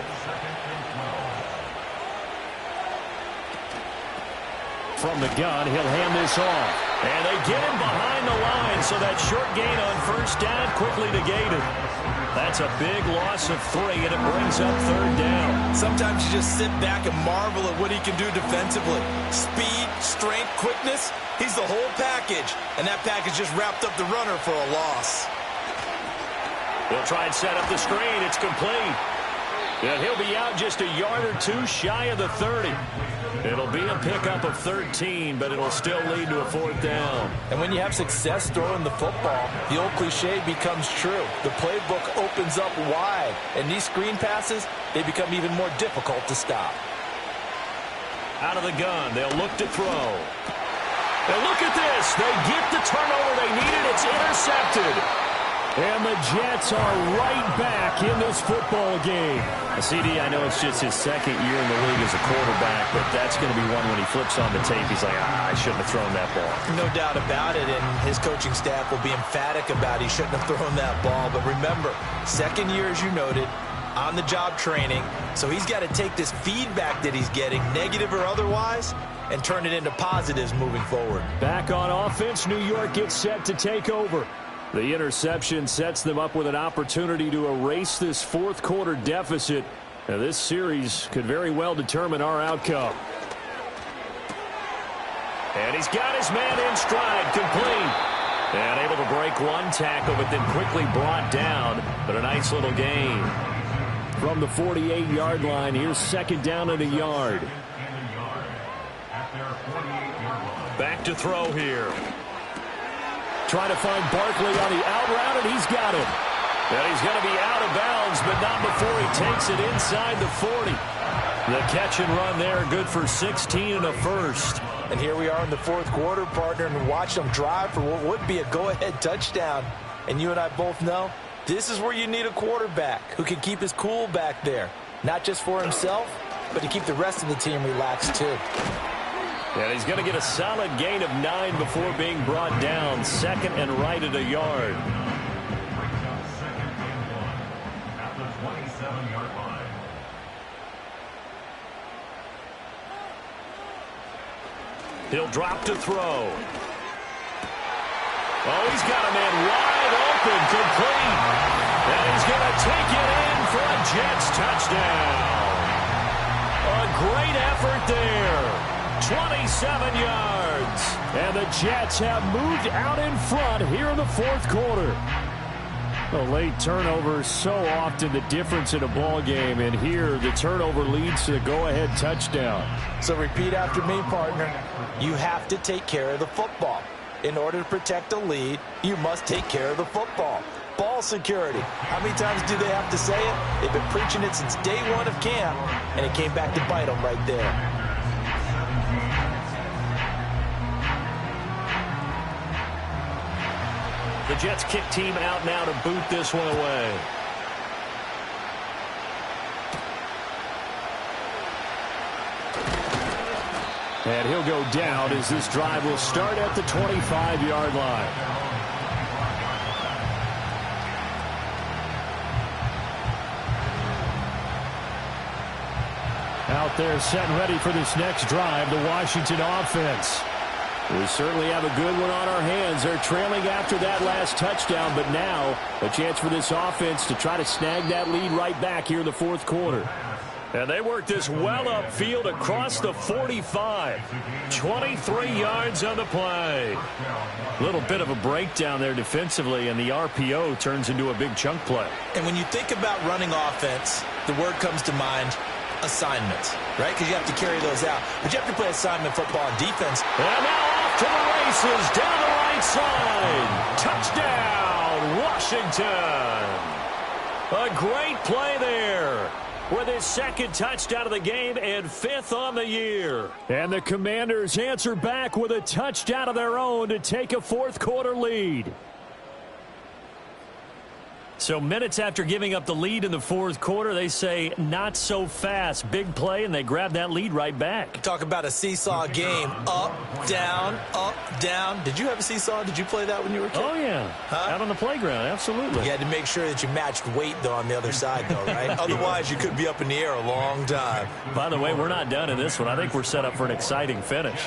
From the gun, he'll hand this off. And they get him behind the line, so that short gain on first down quickly negated. That's a big loss of 3, and it brings up 3rd down. Sometimes you just sit back and marvel at what he can do defensively. Speed, strength, quickness, he's the whole package. And that package just wrapped up the runner for a loss. They'll try and set up the screen. It's complete. And he'll be out just a yard or 2 shy of the 30. It'll be a pickup of 13, but it'll still lead to a 4th down. And when you have success throwing the football, the old cliche becomes true. The playbook opens up wide, and these screen passes, they become even more difficult to stop. Out of the gun, they'll look to throw. And look at this. They get the turnover they needed. It's intercepted. And the Jets are right back in this football game. CD, I know it's just his 2nd year in the league as a quarterback, but that's going to be one when he flips on the tape. He's like, I shouldn't have thrown that ball. No doubt about it, and his coaching staff will be emphatic about he shouldn't have thrown that ball. But remember, 2nd year, as you noted, on-the-job training, so he's got to take this feedback that he's getting, negative or otherwise, and turn it into positives moving forward. Back on offense, New York gets set to take over. The interception sets them up with an opportunity to erase this fourth quarter deficit. Now, this series could very well determine our outcome. And he's got his man in stride, complete. And able to break one tackle, but then quickly brought down. But a nice little gain. From the 48-yard line, here's 2nd down and a yard. Back to throw here. Trying to find Barkley on the out route, and he's got him. And he's going to be out of bounds, but not before he takes it inside the 40. The catch and run there, good for 16 and a first. And here we are in the fourth quarter, partner, and watch them drive for what would be a go-ahead touchdown. And you and I both know this is where you need a quarterback who can keep his cool back there. Not just for himself, but to keep the rest of the team relaxed too. And he's going to get a solid gain of 9 before being brought down. 2nd and right at a yard. At the 27-yard line. He'll drop to throw. Oh, he's got a man wide open, complete. And he's going to take it in for a Jets touchdown. A great effort there. 27 yards. And the Jets have moved out in front here in the fourth quarter. A late turnover so often the difference in a ball game, and here the turnover leads to the go-ahead touchdown. So repeat after me, partner. You have to take care of the football. In order to protect a lead, you must take care of the football. Ball security. How many times do they have to say it? They've been preaching it since day one of camp, and it came back to bite them right there. The Jets kick team out now to boot this one away. And he'll go down as this drive will start at the 25-yard line. Out there set and ready for this next drive, the Washington offense. We certainly have a good one on our hands. They're trailing after that last touchdown, but now a chance for this offense to try to snag that lead right back here in the fourth quarter. And they work this well upfield across the 45. 23 yards on the play. A little bit of a breakdown there defensively, and the RPO turns into a big chunk play. And when you think about running offense, the word comes to mind, assignments, right? Because you have to carry those out. But you have to play assignment football on defense. And now off to the races down the right side. Touchdown, Washington. A great play there with his second touchdown of the game and fifth on the year. And the Commanders answer back with a touchdown of their own to take a fourth quarter lead. So minutes after giving up the lead in the fourth quarter, they say not so fast. Big play, and they grab that lead right back. Talk about a seesaw game. Up, down, up, down. Did you have a seesaw? Did you play that when you were a kid? Oh, yeah. Out on the playground, absolutely. You had to make sure that you matched weight, though, on the other side, though, right? Otherwise, you could be up in the air a long time. By the way, we're not done in this one. I think we're set up for an exciting finish.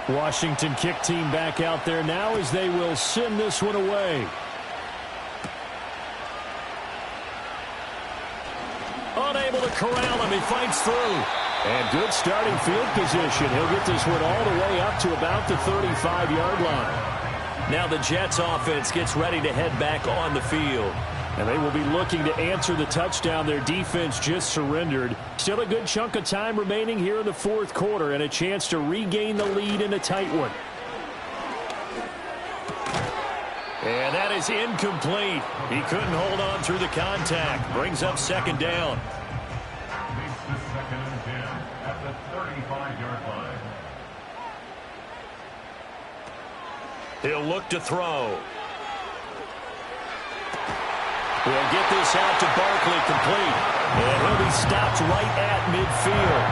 Washington kick team back out there now as they will send this one away. Unable to corral him. He fights through. And good starting field position. He'll get this one all the way up to about the 35-yard line. Now the Jets offense gets ready to head back on the field. And they will be looking to answer the touchdown their defense just surrendered. Still a good chunk of time remaining here in the fourth quarter and a chance to regain the lead in a tight one. And that is incomplete. He couldn't hold on through the contact. Brings up second down. Makes the 2nd and 10 at the 35-yard line. He'll look to throw. We'll get this out to Barkley complete. And he'll be stopped right at midfield.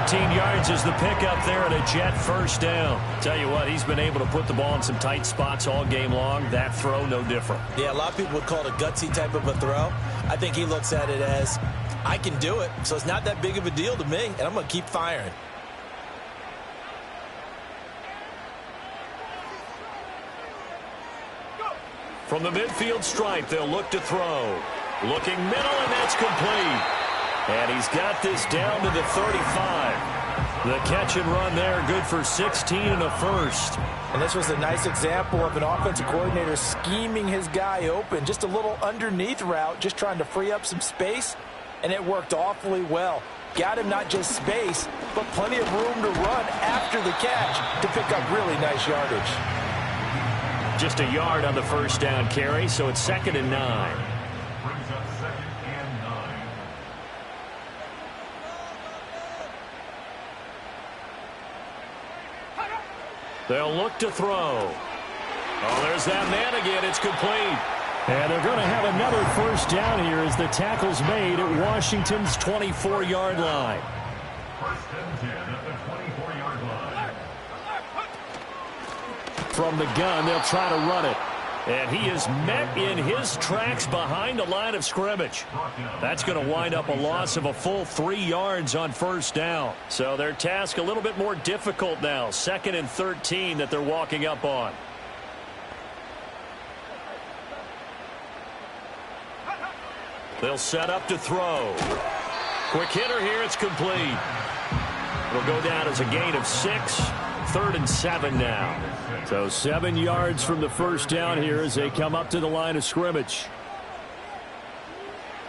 14 yards is the pickup there and a Jet first down. Tell you what, he's been able to put the ball in some tight spots all game long. That throw, no different. Yeah, a lot of people would call it a gutsy type of a throw. I think he looks at it as, I can do it, so it's not that big of a deal to me, and I'm going to keep firing. From the midfield stripe, they'll look to throw. Looking middle, and that's complete. And he's got this down to the 35. The catch and run there, good for 16 and a first. And this was a nice example of an offensive coordinator scheming his guy open. Just a little underneath route, just trying to free up some space, and it worked awfully well. Got him not just space, but plenty of room to run after the catch to pick up really nice yardage. Just a yard on the first down carry, so it's 2nd and 9. Brings up 2nd and 9. They'll look to throw. Oh, there's that man again. It's complete. And they're going to have another first down here as the tackle's made at Washington's 24-yard line. 1st and 10 at the 24-yard line. From the gun, they'll try to run it. And he is met in his tracks behind the line of scrimmage. That's going to wind up a loss of a full 3 yards on first down. So their task a little bit more difficult now. 2nd and 13 that they're walking up on. They'll set up to throw. Quick hitter here. It's complete. It'll go down as a gain of 6. 3rd and 7 now. So 7 yards from the first down here as they come up to the line of scrimmage.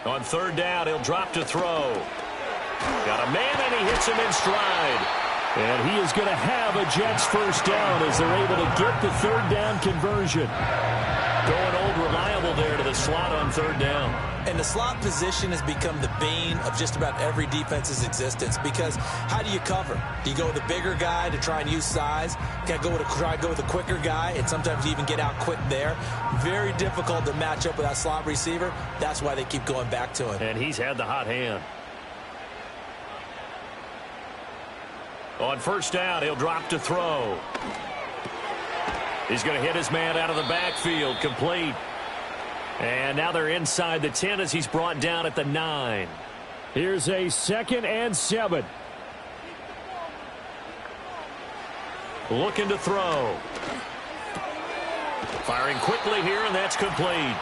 On 3rd down, he'll drop to throw. Got a man, and he hits him in stride. And he is going to have a Jets first down as they're able to get the 3rd down conversion. Going old reliable there to the slot on 3rd down. And the slot position has become the bane of just about every defense's existence, because how do you cover? Do you go with a bigger guy to try and use size? Try to go with a quicker guy, and sometimes you even get out quick there. Very difficult to match up with that slot receiver. That's why they keep going back to him. And he's had the hot hand. On 1st down, he'll drop to throw. He's going to hit his man out of the backfield, complete. And now they're inside the 10 as he's brought down at the 9. Here's a 2nd and 7. Looking to throw. Firing quickly here, and that's complete.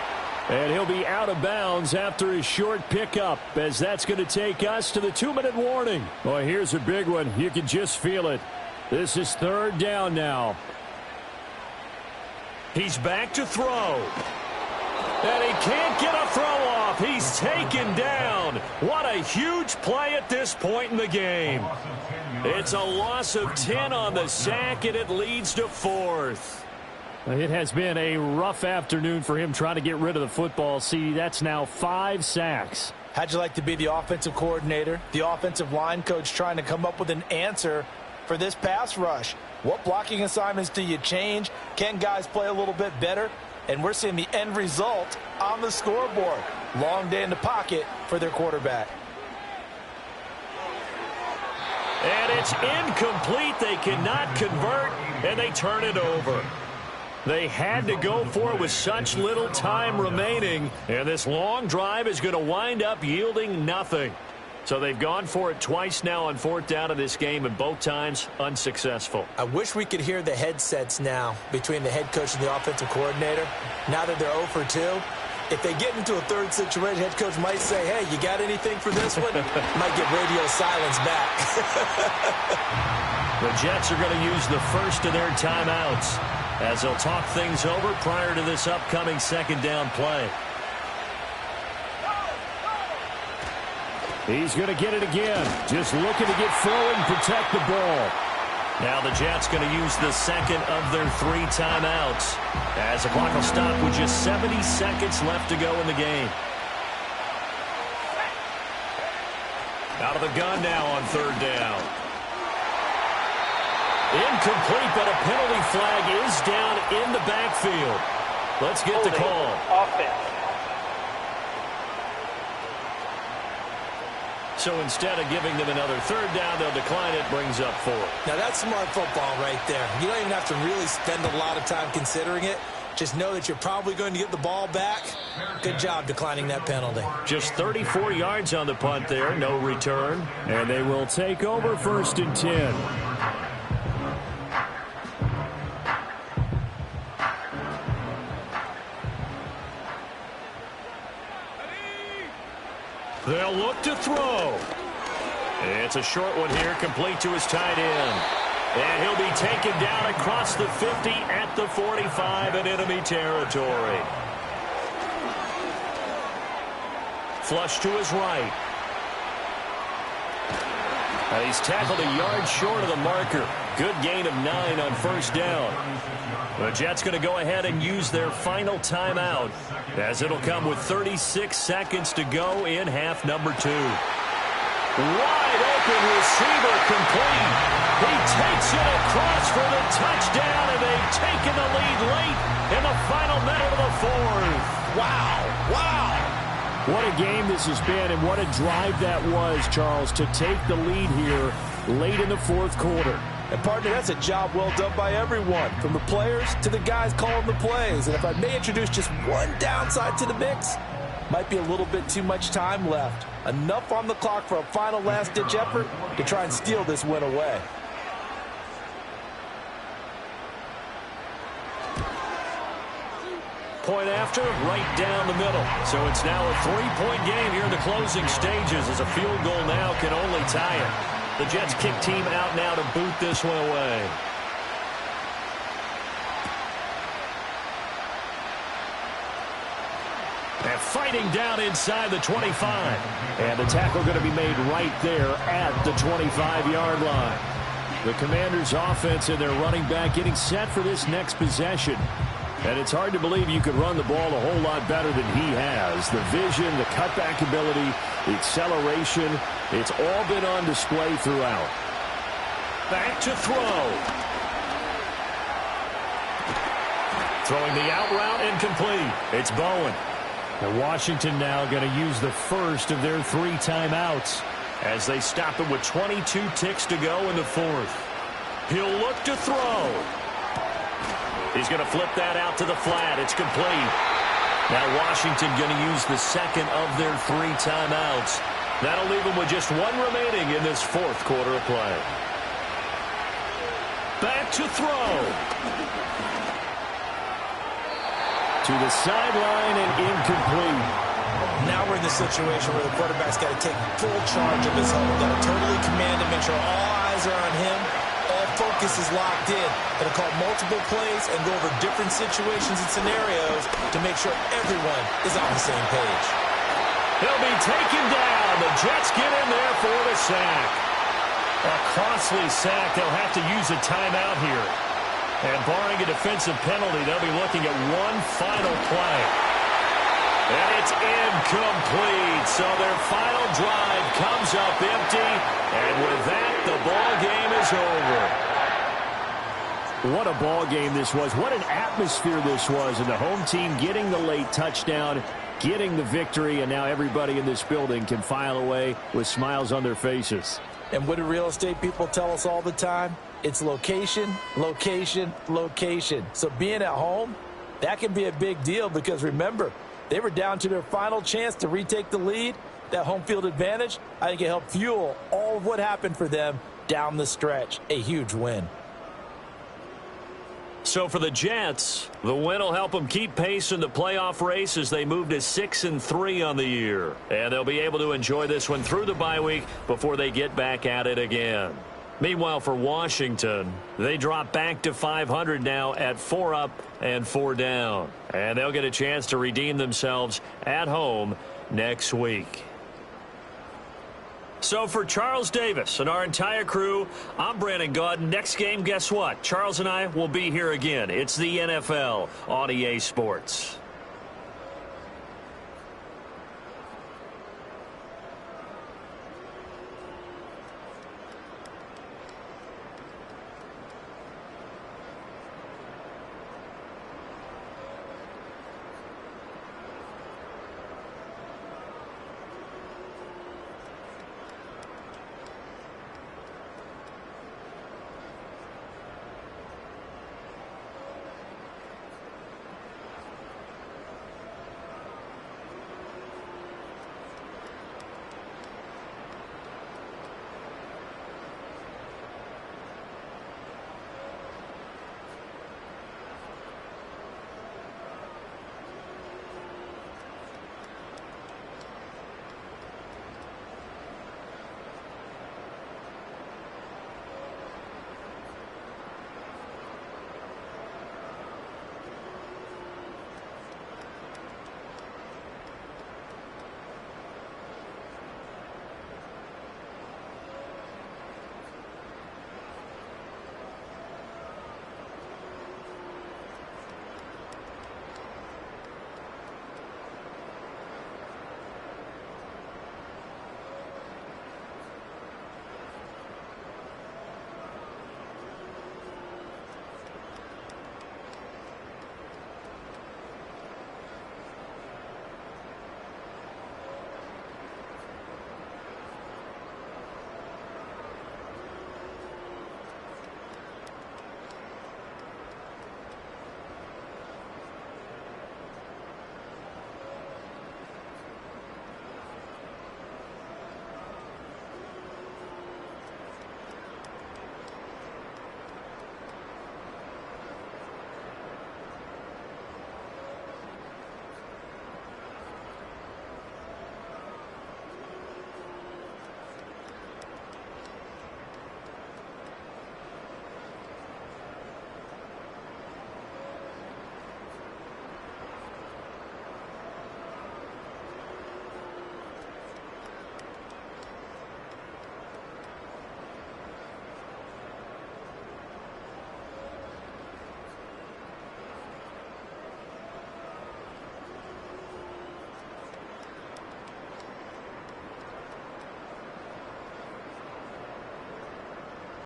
And he'll be out of bounds after his short pickup, as that's going to take us to the 2-minute warning. Boy, here's a big one. You can just feel it. This is 3rd down now. He's back to throw. And he can't get a throw off. He's taken down. What a huge play at this point in the game. It's a loss of 10 on the sack, and it leads to 4th. It has been a rough afternoon for him trying to get rid of the football. See, that's now 5 sacks. How'd you like to be the offensive coordinator, the offensive line coach, trying to come up with an answer for this pass rush? What blocking assignments do you change? Can guys play a little bit better? And we're seeing the end result on the scoreboard. Long day in the pocket for their quarterback. And it's incomplete. They cannot convert, and they turn it over. They had to go for it with such little time remaining, and this long drive is going to wind up yielding nothing. So they've gone for it twice now on 4th down in this game, and both times unsuccessful. I wish we could hear the headsets now between the head coach and the offensive coordinator. Now that they're 0 for 2, if they get into a 3rd situation, head coach might say, hey, you got anything for this one? Might get radio silence back. The Jets are going to use the first of their timeouts as they'll talk things over prior to this upcoming 2nd down play. He's going to get it again. Just looking to get forward and protect the ball. Now the Jets going to use the 2nd of their 3 timeouts as the clock will stop with just 70 seconds left to go in the game. Out of the gun now on 3rd down. Incomplete, but a penalty flag is down in the backfield. Let's get the call. Offense. So instead of giving them another 3rd down, they'll decline it, brings up 4. Now that's smart football right there. You don't even have to really spend a lot of time considering it. Just know that you're probably going to get the ball back. Good job declining that penalty. Just 34 yards on the punt there, no return. And they will take over 1st and 10. They'll look to throw. It's a short one here, complete to his tight end. And he'll be taken down across the 50 at the 45 in enemy territory. Flush to his right. And he's tackled a yard short of the marker. Good gain of 9 on 1st down. The Jets going to go ahead and use their final timeout as it'll come with 36 seconds to go in half number 2. Wide open receiver complete. He takes it across for the touchdown, and they've taken the lead late in the final minute of the 4th. Wow. Wow. What a game this has been, and what a drive that was, Charles, to take the lead here late in the 4th quarter. And, partner, that's a job well done by everyone, from the players to the guys calling the plays. And if I may introduce just one downside to the mix, might be a little bit too much time left. Enough on the clock for a final last-ditch effort to try and steal this win away. Point after, right down the middle. So it's now a 3-point game here in the closing stages as a field goal now can only tie it. The Jets kick team out now to boot this one away. fighting down inside the 25. And the tackle going to be made right there at the 25-yard line. The Commanders' offense and their running back getting set for this next possession. And it's hard to believe you could run the ball a whole lot better than he has. The vision, the cutback ability, the acceleration, it's all been on display throughout. Back to throw. Throwing the out route incomplete. It's Bowen. And Washington now going to use the first of their 3 timeouts as they stop it with 22 ticks to go in the 4th. He'll look to throw. He's going to flip that out to the flat. It's complete. Now Washington going to use the second of their 3 timeouts. That'll leave them with just 1 remaining in this 4th quarter of play. Back to throw. To the sideline and incomplete. Now we're in the situation where the quarterback's got to take full charge of his home. Got to totally command and make sure all eyes are on him. All focus is locked in. Got to call multiple plays and go over different situations and scenarios to make sure everyone is on the same page. He'll be taken down. The Jets get in there for the sack. A costly sack. They'll have to use a timeout here. And barring a defensive penalty, they'll be looking at one final play. And it's incomplete. So their final drive comes up empty. And with that, the ball game is over. What a ball game this was. What an atmosphere this was. And the home team getting the late touchdown, getting the victory, and now everybody in this building can file away with smiles on their faces. And what do real estate people tell us all the time? It's location, location, location. So being at home, that can be a big deal because, remember, they were down to their final chance to retake the lead. That home field advantage, I think it helped fuel all of what happened for them down the stretch. A huge win. So for the Jets, the win will help them keep pace in the playoff race as they move to 6-3 on the year. And they'll be able to enjoy this one through the bye week before they get back at it again. Meanwhile, for Washington, they drop back to 500 now at 4 up and 4 down. And they'll get a chance to redeem themselves at home next week. So for Charles Davis and our entire crew, I'm Brandon Gaudin. Next game, guess what? Charles and I will be here again. It's the NFL on EA Sports.